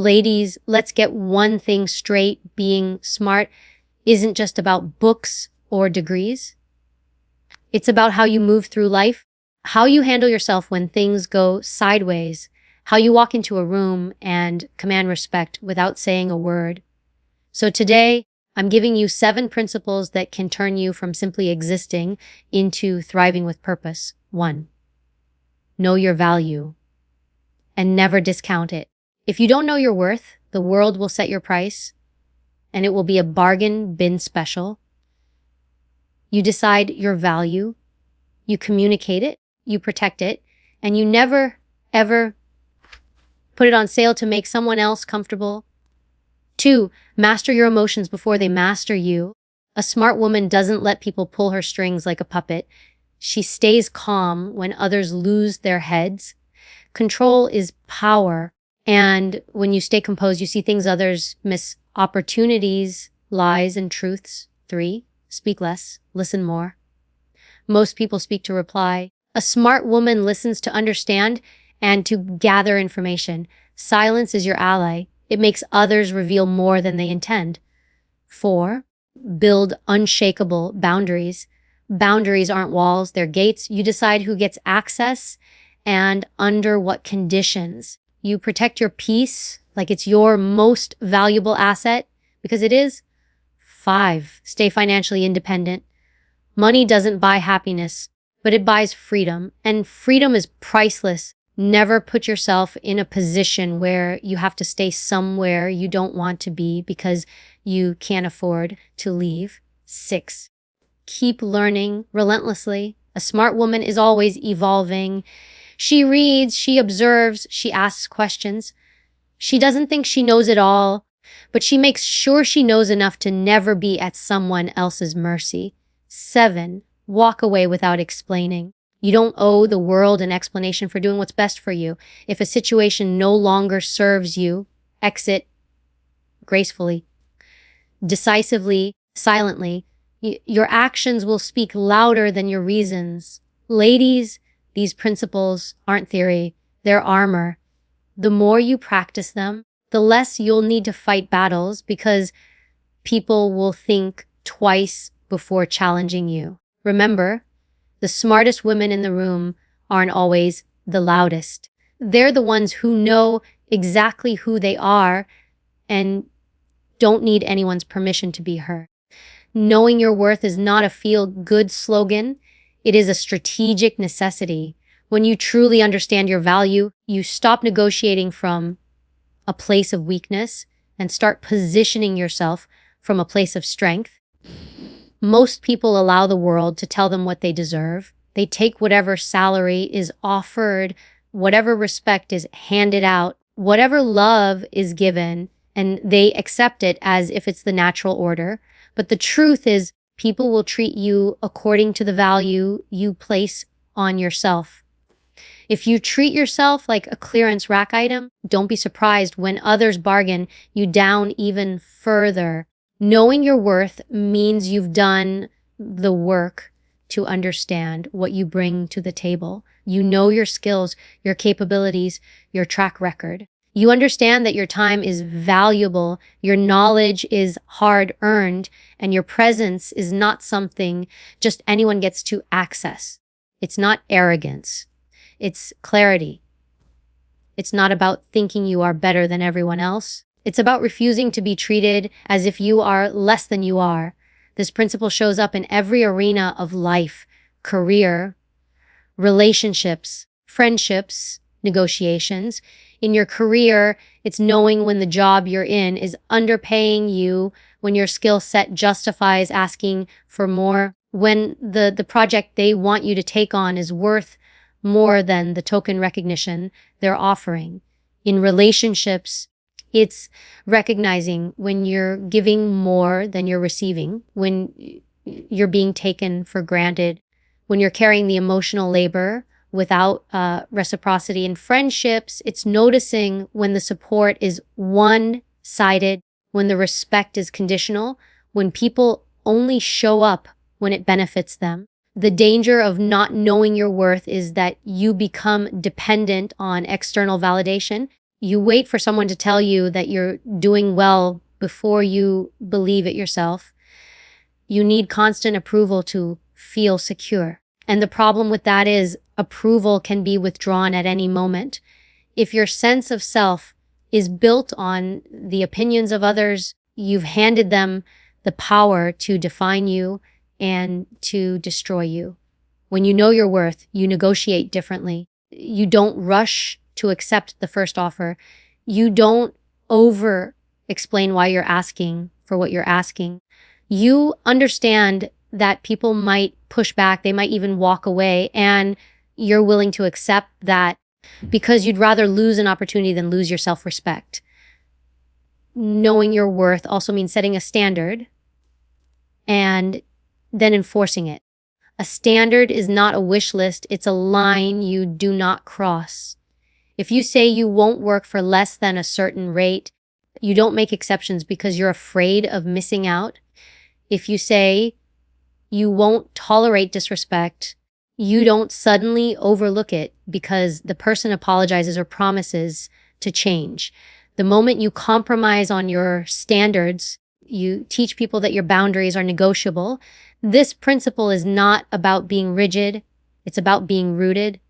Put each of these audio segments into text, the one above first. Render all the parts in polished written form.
Ladies, let's get one thing straight. Being smart isn't just about books or degrees. It's about how you move through life, how you handle yourself when things go sideways, how you walk into a room and command respect without saying a word. So today, I'm giving you 7 principles that can turn you from simply existing into thriving with purpose. 1. Know your value and never discount it. If you don't know your worth, the world will set your price and it will be a bargain bin special. You decide your value, you communicate it, you protect it, and you never, ever put it on sale to make someone else comfortable. 2. Master your emotions before they master you. A smart woman doesn't let people pull her strings like a puppet. She stays calm when others lose their heads. Control is power. And when you stay composed, you see things others miss, opportunities, lies, and truths. 3. Speak less, listen more. Most people speak to reply. A smart woman listens to understand and to gather information. Silence is your ally. It makes others reveal more than they intend. 4. Build unshakable boundaries. Boundaries aren't walls, they're gates. You decide who gets access and under what conditions. You protect your peace like it's your most valuable asset, because it is. 5. Stay financially independent. Money doesn't buy happiness, but it buys freedom, and freedom is priceless. Never put yourself in a position where you have to stay somewhere you don't want to be because you can't afford to leave. 6. Keep learning relentlessly. A smart woman is always evolving. She reads, she observes, she asks questions. She doesn't think she knows it all, but she makes sure she knows enough to never be at someone else's mercy. 7. Walk away without explaining. You don't owe the world an explanation for doing what's best for you. If a situation no longer serves you, exit gracefully, decisively, silently. Your actions will speak louder than your reasons. Ladies, these principles aren't theory, they're armor. The more you practice them, the less you'll need to fight battles because people will think twice before challenging you. Remember, the smartest women in the room aren't always the loudest. They're the ones who know exactly who they are and don't need anyone's permission to be heard. Knowing your worth is not a feel-good slogan. It is a strategic necessity. When you truly understand your value, you stop negotiating from a place of weakness and start positioning yourself from a place of strength. Most people allow the world to tell them what they deserve. They take whatever salary is offered, whatever respect is handed out, whatever love is given, and they accept it as if it's the natural order. But the truth is, people will treat you according to the value you place on yourself. If you treat yourself like a clearance rack item, don't be surprised when others bargain you down even further. Knowing your worth means you've done the work to understand what you bring to the table. You know your skills, your capabilities, your track record. You understand that your time is valuable, your knowledge is hard-earned, and your presence is not something just anyone gets to access. It's not arrogance. It's clarity. It's not about thinking you are better than everyone else. It's about refusing to be treated as if you are less than you are. This principle shows up in every arena of life, career, relationships, friendships, negotiations. In your career, it's knowing when the job you're in is underpaying you, when your skill set justifies asking for more, when the project they want you to take on is worth more than the token recognition they're offering. In relationships, it's recognizing when you're giving more than you're receiving, when you're being taken for granted, when you're carrying the emotional labor without reciprocity. In friendships, it's noticing when the support is one-sided, when the respect is conditional, when people only show up when it benefits them. The danger of not knowing your worth is that you become dependent on external validation. You wait for someone to tell you that you're doing well before you believe it yourself. You need constant approval to feel secure. And the problem with that is approval can be withdrawn at any moment. If your sense of self is built on the opinions of others, you've handed them the power to define you and to destroy you. When you know your worth, you negotiate differently. You don't rush to accept the first offer. You don't over explain why you're asking for what you're asking. You understand that people might push back, they might even walk away, and you're willing to accept that because you'd rather lose an opportunity than lose your self-respect. Knowing your worth also means setting a standard and then enforcing it. A standard is not a wish list, it's a line you do not cross. If you say you won't work for less than a certain rate, you don't make exceptions because you're afraid of missing out. If you say you won't tolerate disrespect, you don't suddenly overlook it because the person apologizes or promises to change. The moment you compromise on your standards, you teach people that your boundaries are negotiable. This principle is not about being rigid. It's about being rooted.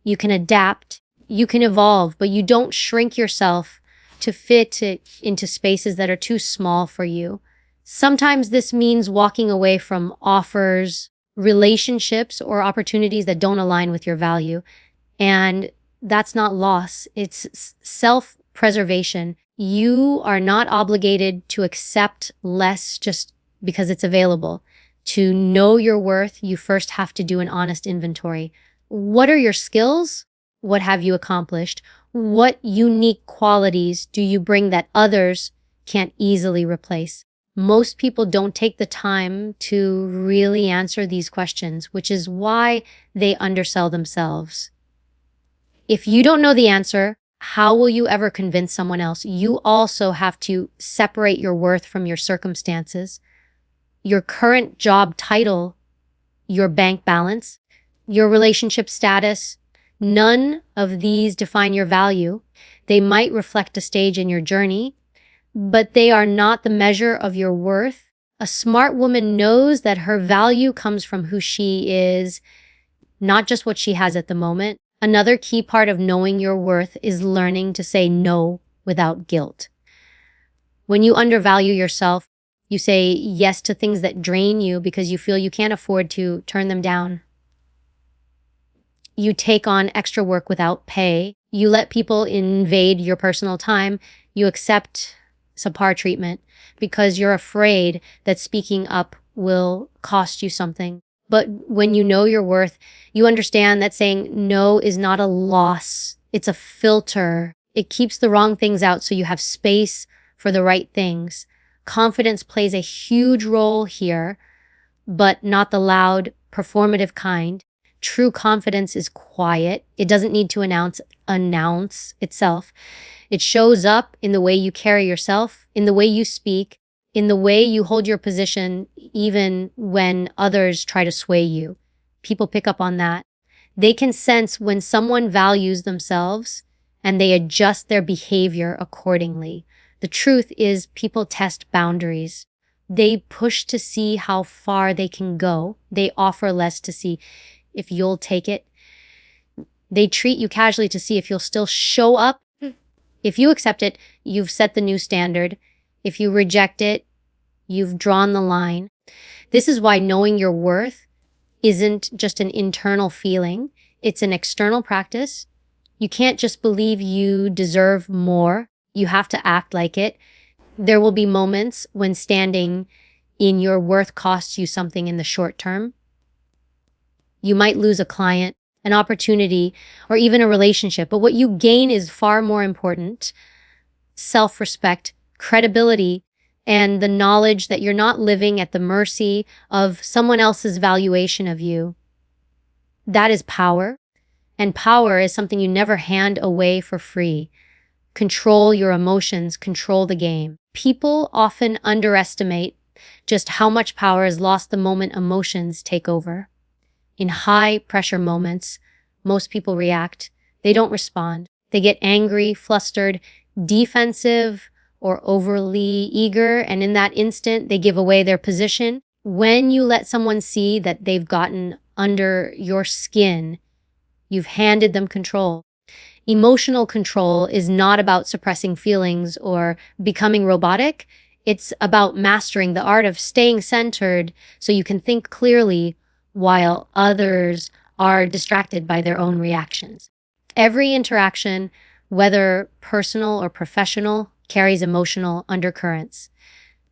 You can adapt, you can evolve, but you don't shrink yourself to fit it into spaces that are too small for you. Sometimes this means walking away from offers, relationships, or opportunities that don't align with your value. And that's not loss. It's self-preservation. You are not obligated to accept less just because it's available. To know your worth, you first have to do an honest inventory. What are your skills? What have you accomplished? What unique qualities do you bring that others can't easily replace? Most people don't take the time to really answer these questions, which is why they undersell themselves. If you don't know the answer, how will you ever convince someone else? You also have to separate your worth from your circumstances, your current job title, your bank balance, your relationship status. None of these define your value. They might reflect a stage in your journey, but they are not the measure of your worth. A smart woman knows that her value comes from who she is, not just what she has at the moment. Another key part of knowing your worth is learning to say no without guilt. When you undervalue yourself, you say yes to things that drain you because you feel you can't afford to turn them down. You take on extra work without pay. You let people invade your personal time. You accept subpar treatment because you're afraid that speaking up will cost you something. But when you know your worth, you understand that saying no is not a loss. It's a filter. It keeps the wrong things out so you have space for the right things. Confidence plays a huge role here, but not the loud, performative kind. True confidence is quiet. It doesn't need to announce itself. It shows up in the way you carry yourself, in the way you speak, in the way you hold your position, even when others try to sway you. People pick up on that. They can sense when someone values themselves and they adjust their behavior accordingly. The truth is people test boundaries. They push to see how far they can go. They offer less to see if you'll take it. They treat you casually to see if you'll still show up. If you accept it, you've set the new standard. If you reject it, you've drawn the line. This is why knowing your worth isn't just an internal feeling. It's an external practice. You can't just believe you deserve more. You have to act like it. There will be moments when standing in your worth costs you something in the short term. You might lose a client, an opportunity, or even a relationship, but what you gain is far more important. Self-respect, credibility, and the knowledge that you're not living at the mercy of someone else's valuation of you. That is power, and power is something you never hand away for free. Control your emotions, control the game. People often underestimate just how much power is lost the moment emotions take over. In high pressure moments, most people react. They don't respond. They get angry, flustered, defensive, or overly eager, and in that instant, they give away their position. When you let someone see that they've gotten under your skin, you've handed them control. Emotional control is not about suppressing feelings or becoming robotic. It's about mastering the art of staying centered so you can think clearly while others are distracted by their own reactions. Every interaction, whether personal or professional, carries emotional undercurrents.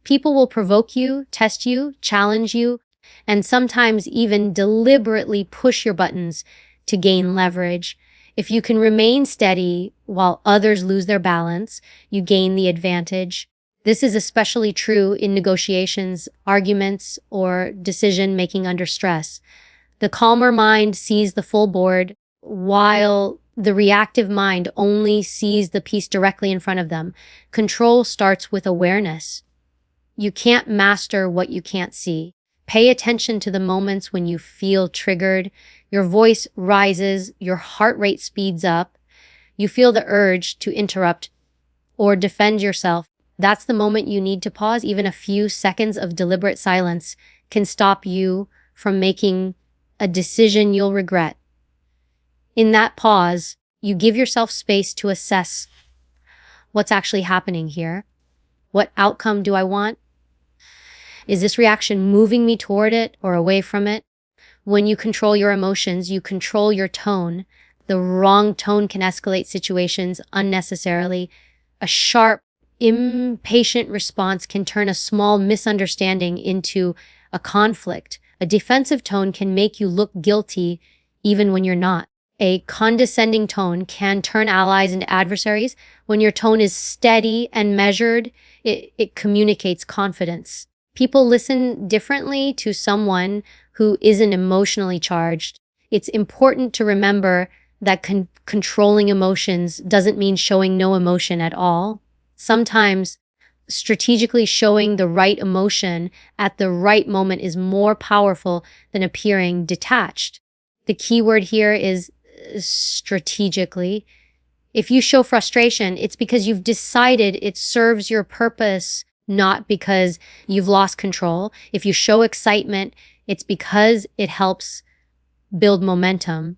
People will provoke you, test you, challenge you, and sometimes even deliberately push your buttons to gain leverage. If you can remain steady while others lose their balance, you gain the advantage. This is especially true in negotiations, arguments, or decision-making under stress. The calmer mind sees the full board, while the reactive mind only sees the piece directly in front of them. Control starts with awareness. You can't master what you can't see. Pay attention to the moments when you feel triggered. Your voice rises, your heart rate speeds up. You feel the urge to interrupt or defend yourself. That's the moment you need to pause. Even a few seconds of deliberate silence can stop you from making a decision you'll regret. In that pause, you give yourself space to assess what's actually happening here. What outcome do I want? Is this reaction moving me toward it or away from it? When you control your emotions, you control your tone. The wrong tone can escalate situations unnecessarily. A sharp, impatient response can turn a small misunderstanding into a conflict. A defensive tone can make you look guilty even when you're not. A condescending tone can turn allies into adversaries. When your tone is steady and measured, it communicates confidence. People listen differently to someone who isn't emotionally charged. It's important to remember that controlling emotions doesn't mean showing no emotion at all. Sometimes strategically showing the right emotion at the right moment is more powerful than appearing detached. The key word here is strategically. If you show frustration, it's because you've decided it serves your purpose, not because you've lost control. If you show excitement, it's because it helps build momentum,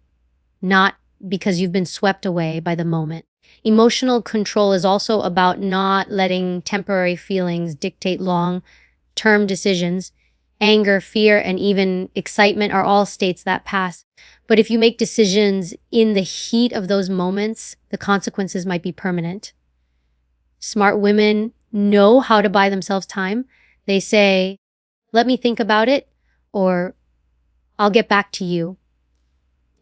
not because you've been swept away by the moment. Emotional control is also about not letting temporary feelings dictate long-term decisions. Anger, fear, and even excitement are all states that pass. But if you make decisions in the heat of those moments, the consequences might be permanent. Smart women know how to buy themselves time. They say, let me think about it, or I'll get back to you.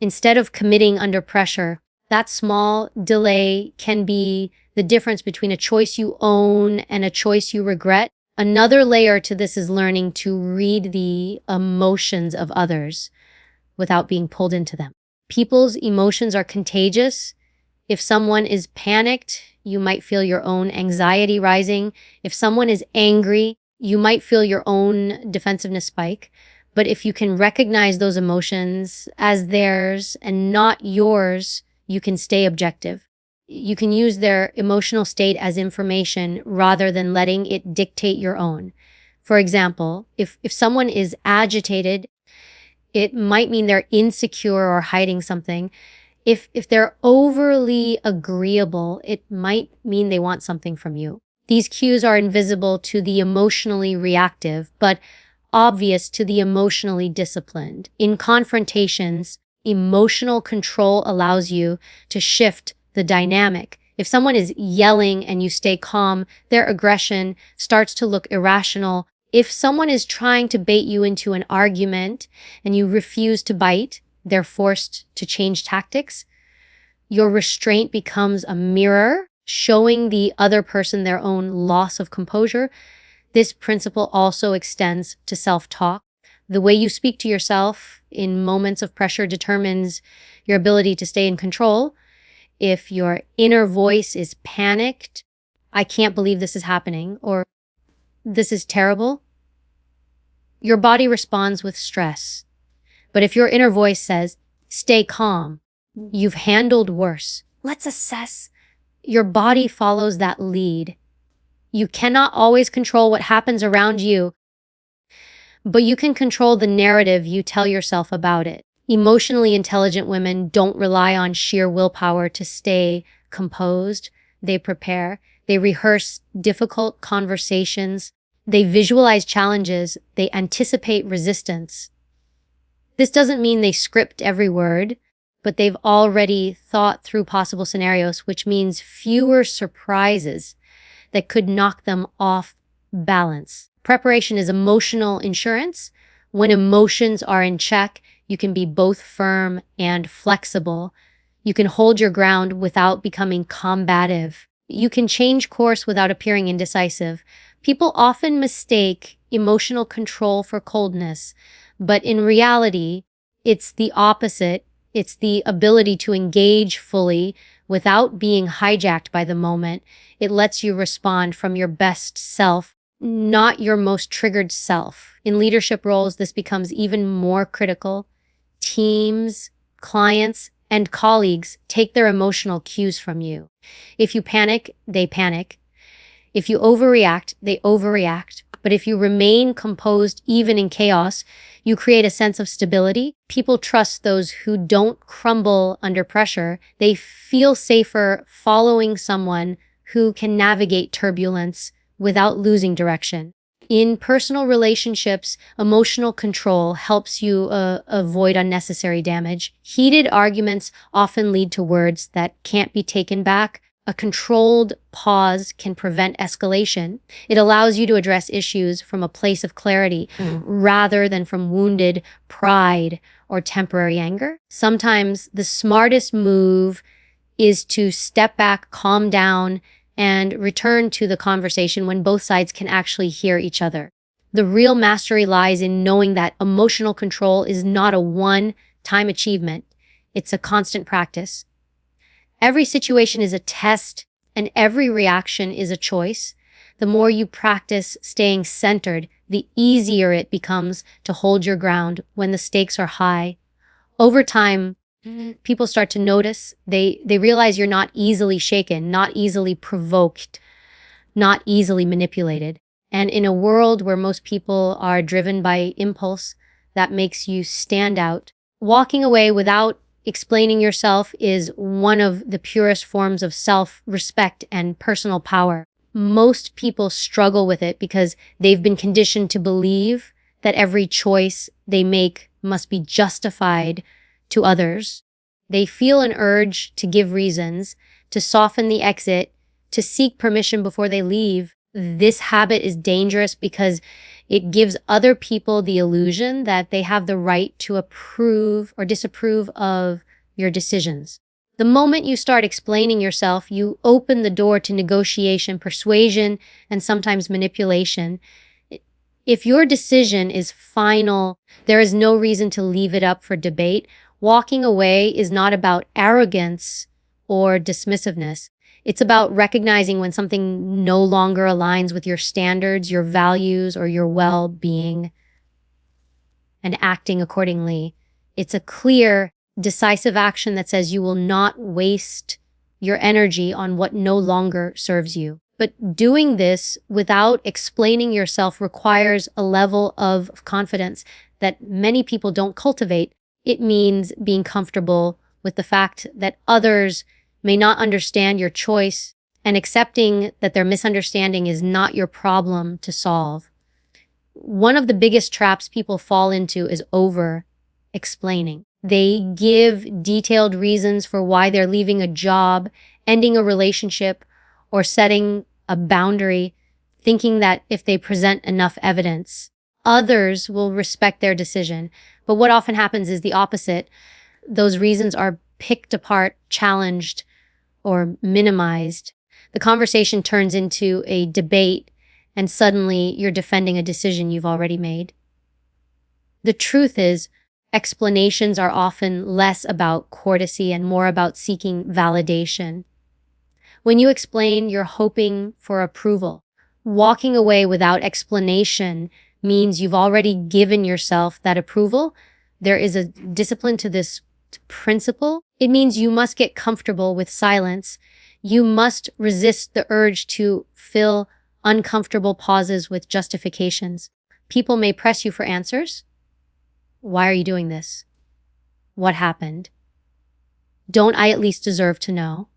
Instead of committing under pressure, that small delay can be the difference between a choice you own and a choice you regret. Another layer to this is learning to read the emotions of others without being pulled into them. People's emotions are contagious. If someone is panicked, you might feel your own anxiety rising. If someone is angry, you might feel your own defensiveness spike. But if you can recognize those emotions as theirs and not yours, you can stay objective. You can use their emotional state as information rather than letting it dictate your own. For example, if someone is agitated, it might mean they're insecure or hiding something. If they're overly agreeable, it might mean they want something from you. These cues are invisible to the emotionally reactive, but obvious to the emotionally disciplined. In confrontations, emotional control allows you to shift the dynamic. If someone is yelling and you stay calm, their aggression starts to look irrational. If someone is trying to bait you into an argument and you refuse to bite, they're forced to change tactics. Your restraint becomes a mirror, showing the other person their own loss of composure. This principle also extends to self-talk. The way you speak to yourself in moments of pressure determines your ability to stay in control. If your inner voice is panicked, I can't believe this is happening, or this is terrible, your body responds with stress. But if your inner voice says, stay calm, you've handled worse, Let's assess. Your body follows that lead. You cannot always control what happens around you, but you can control the narrative you tell yourself about it. Emotionally intelligent women don't rely on sheer willpower to stay composed. They prepare. They rehearse difficult conversations. They visualize challenges. They anticipate resistance. This doesn't mean they script every word, but they've already thought through possible scenarios, which means fewer surprises that could knock them off balance. Preparation is emotional insurance. When emotions are in check, you can be both firm and flexible. You can hold your ground without becoming combative. You can change course without appearing indecisive. People often mistake emotional control for coldness, but in reality, it's the opposite. It's the ability to engage fully without being hijacked by the moment. It lets you respond from your best self, not your most triggered self. In leadership roles, this becomes even more critical. Teams, clients, and colleagues take their emotional cues from you. If you panic, they panic. If you overreact, they overreact. But if you remain composed even in chaos, you create a sense of stability. People trust those who don't crumble under pressure. They feel safer following someone who can navigate turbulence without losing direction. In personal relationships, emotional control helps you avoid unnecessary damage. Heated arguments often lead to words that can't be taken back. A controlled pause can prevent escalation. It allows you to address issues from a place of clarity rather than from wounded pride or temporary anger. Sometimes the smartest move is to step back, calm down, and return to the conversation when both sides can actually hear each other. The real mastery lies in knowing that emotional control is not a one-time achievement. It's a constant practice. Every situation is a test, and every reaction is a choice. The more you practice staying centered, the easier it becomes to hold your ground when the stakes are high. Over time, people start to notice. They realize you're not easily shaken, not easily provoked, not easily manipulated. And in a world where most people are driven by impulse, that makes you stand out. Walking away without explaining yourself is one of the purest forms of self-respect and personal power. Most people struggle with it because they've been conditioned to believe that every choice they make must be justified to others. They feel an urge to give reasons, to soften the exit, to seek permission before they leave. This habit is dangerous because it gives other people the illusion that they have the right to approve or disapprove of your decisions. The moment you start explaining yourself, you open the door to negotiation, persuasion, and sometimes manipulation. If your decision is final, there is no reason to leave it up for debate. Walking away is not about arrogance or dismissiveness. It's about recognizing when something no longer aligns with your standards, your values, or your well-being, and acting accordingly. It's a clear, decisive action that says you will not waste your energy on what no longer serves you. But doing this without explaining yourself requires a level of confidence that many people don't cultivate. It means being comfortable with the fact that others may not understand your choice and accepting that their misunderstanding is not your problem to solve. One of the biggest traps people fall into is over-explaining. They give detailed reasons for why they're leaving a job, ending a relationship, or setting a boundary, thinking that if they present enough evidence, others will respect their decision. But what often happens is the opposite. Those reasons are picked apart, challenged, or minimized. The conversation turns into a debate, and suddenly you're defending a decision you've already made. The truth is, explanations are often less about courtesy and more about seeking validation. When you explain, you're hoping for approval. Walking away without explanation means you've already given yourself that approval. There is a discipline to this principle. It means you must get comfortable with silence. You must resist the urge to fill uncomfortable pauses with justifications. People may press you for answers. Why are you doing this? What happened? Don't I at least deserve to know?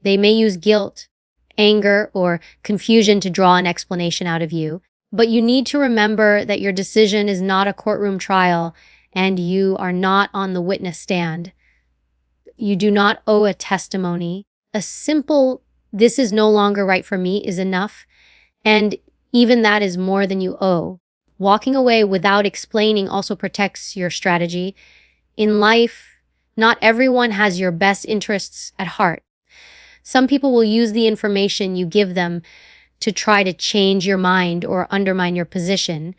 They may use guilt, anger, or confusion to draw an explanation out of you, but you need to remember that your decision is not a courtroom trial and you are not on the witness stand. You do not owe a testimony. A simple, "this is no longer right for me," is enough, and even that is more than you owe. Walking away without explaining also protects your strategy. In life, not everyone has your best interests at heart. Some people will use the information you give them to try to change your mind or undermine your position.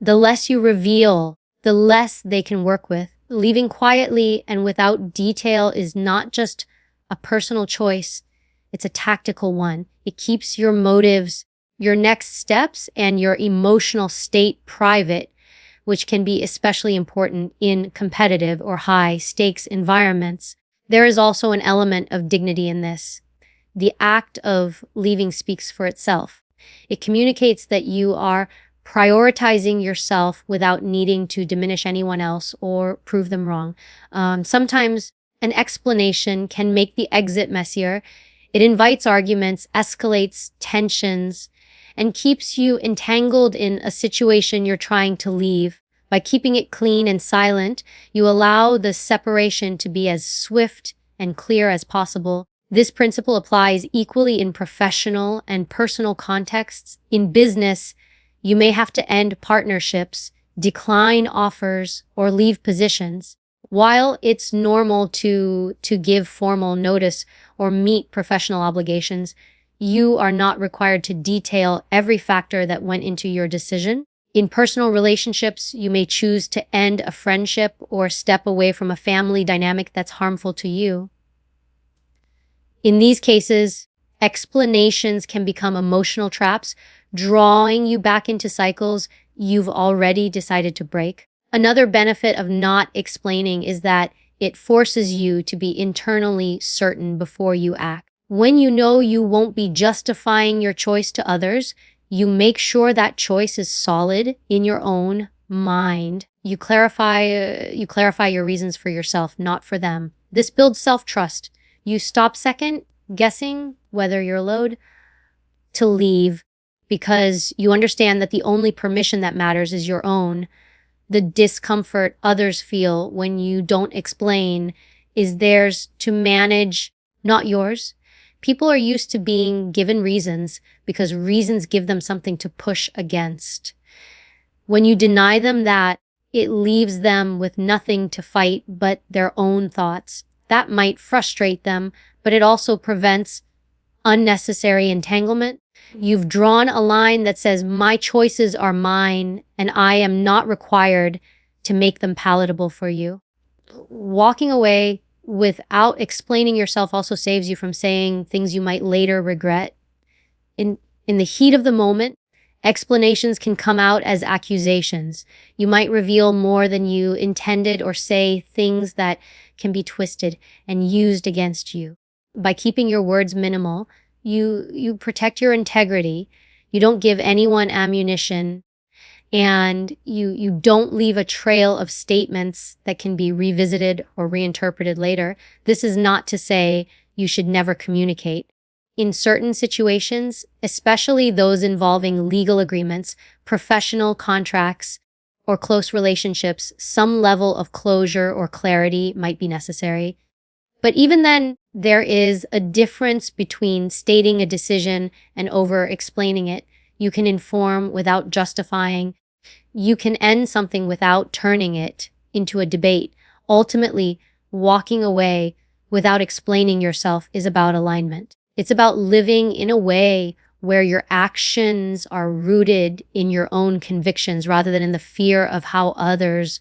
The less you reveal, the less they can work with. Leaving quietly and without detail is not just a personal choice, it's a tactical one. It keeps your motives, your next steps, and your emotional state private, which can be especially important in competitive or high-stakes environments. There is also an element of dignity in this. The act of leaving speaks for itself. It communicates that you are prioritizing yourself without needing to diminish anyone else or prove them wrong. Sometimes an explanation can make the exit messier. It invites arguments, escalates tensions, and keeps you entangled in a situation you're trying to leave. By keeping it clean and silent, you allow the separation to be as swift and clear as possible. This principle applies equally in professional and personal contexts. In business, you may have to end partnerships, decline offers, or leave positions. While it's normal to give formal notice or meet professional obligations, you are not required to detail every factor that went into your decision. In personal relationships, you may choose to end a friendship or step away from a family dynamic that's harmful to you. In these cases, explanations can become emotional traps, drawing you back into cycles you've already decided to break. Another benefit of not explaining is that it forces you to be internally certain before you act. When you know you won't be justifying your choice to others, you make sure that choice is solid in your own mind. You clarify your reasons for yourself, not for them. This builds self-trust. You stop second guessing whether you're allowed to leave because you understand that the only permission that matters is your own. The discomfort others feel when you don't explain is theirs to manage, not yours. People are used to being given reasons because reasons give them something to push against. When you deny them that, it leaves them with nothing to fight but their own thoughts. That might frustrate them, but it also prevents unnecessary entanglement. You've drawn a line that says, my choices are mine, and I am not required to make them palatable for you. Walking away without explaining yourself also saves you from saying things you might later regret. In the heat of the moment, explanations can come out as accusations. You might reveal more than you intended or say things that can be twisted and used against you. By keeping your words minimal, you protect your integrity. You don't give anyone ammunition, and you don't leave a trail of statements that can be revisited or reinterpreted later. This is not to say you should never communicate. In certain situations, especially those involving legal agreements, professional contracts, or close relationships, some level of closure or clarity might be necessary. But even then, there is a difference between stating a decision and over-explaining it. You can inform without justifying. You can end something without turning it into a debate. Ultimately, walking away without explaining yourself is about alignment. It's about living in a way where your actions are rooted in your own convictions rather than in the fear of how others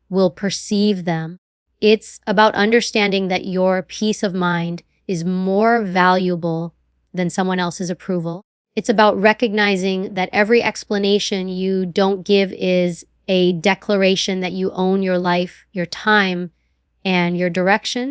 will perceive them. It's about understanding that your peace of mind is more valuable than someone else's approval. It's about recognizing that every explanation you don't give is a declaration that you own your life, your time, and your direction.